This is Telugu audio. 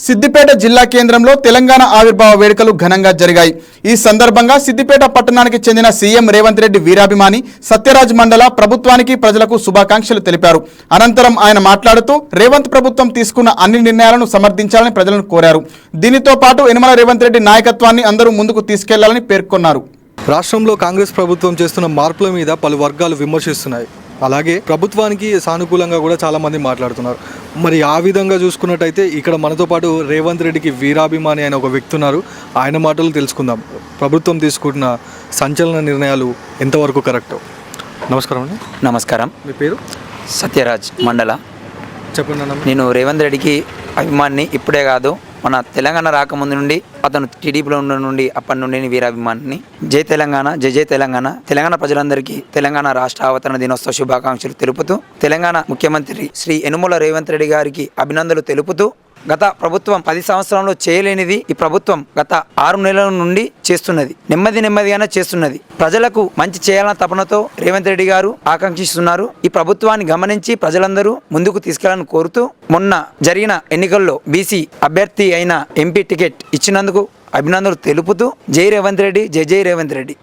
సిద్దిపేట జిల్లా కేంద్రంలో తెలంగాణ ఆవిర్భావ వేడుకలు ఘనంగా జరిగాయి। ఈ సందర్భంగా సిద్దిపేట పట్టణానికి చెందిన సీఎం రేవంత్ రెడ్డి వీరాభిమాని సత్యరాజ్ మండల ప్రభుత్వానికి ప్రజలకు శుభాకాంక్షలు తెలిపారు। అనంతరం ఆయన మాట్లాడుతూ రేవంత్ ప్రభుత్వం తీసుకున్న అన్ని నిర్ణయాలను సమర్థించాలని ప్రజలను కోరారు। దీనితో పాటు యనమల రేవంత్ రెడ్డి నాయకత్వాన్ని అందరూ ముందుకు తీసుకెళ్లాలని పేర్కొన్నారు। రాష్ట్రంలో కాంగ్రెస్ ప్రభుత్వం చేస్తున్న మార్పుల మీద పలు వర్గాలు విమర్శిస్తున్నాయి। అలాగే ప్రభుత్వానికి సానుకూలంగా కూడా చాలామంది మాట్లాడుతున్నారు। మరి ఆ విధంగా చూసుకున్నట్టయితే ఇక్కడ మనతో పాటు రేవంత్ రెడ్డికి వీరాభిమాని అయిన ఒక వ్యక్తి ఉన్నారు। ఆయన మాటలు తెలుసుకుందాం। ప్రభుత్వం తీసుకుంటున్న సంచలన నిర్ణయాలు ఎంతవరకు కరెక్ట్? నమస్కారం అండి। నమస్కారం। మీ పేరు? సత్యరాజ్ మండల। చెప్పండి అన్న। నేను రేవంత్ రెడ్డికి అభిమాని ఇప్పుడే కాదు, మన తెలంగాణ రాకముందు నుండి అతను టీడీపీలో ఉన్న నుండి అప్పటి నుండి వీరాభిమాని। జై తెలంగాణ, జై జై తెలంగాణ। తెలంగాణ ప్రజలందరికీ తెలంగాణ రాష్ట్ర అవతరణ దినోత్సవ శుభాకాంక్షలు తెలుపుతూ తెలంగాణ ముఖ్యమంత్రి శ్రీ యనమల రేవంత్ రెడ్డి గారికి అభినందనలు తెలుపుతూ గత ప్రభుత్వం 10 సంవత్సరంలో చేయలేనిది ఈ ప్రభుత్వం గత 6 నెలల నుండి చేస్తున్నది। నెమ్మదిగానే చేస్తున్నది। ప్రజలకు మంచి చేయాలన్న తపనతో రేవంత్ రెడ్డి గారు ఆకాంక్షిస్తున్నారు। ఈ ప్రభుత్వాన్ని గమనించి ప్రజలందరూ ముందుకు తీసుకెళ్లాలని కోరుతూ మొన్న జరిగిన ఎన్నికల్లో బీసీ అభ్యర్థి అయిన ఎంపీ టికెట్ ఇచ్చినందుకు అభినందనలు తెలుపుతూ జై రేవంత్ రెడ్డి, జై జై రేవంత్ రెడ్డి।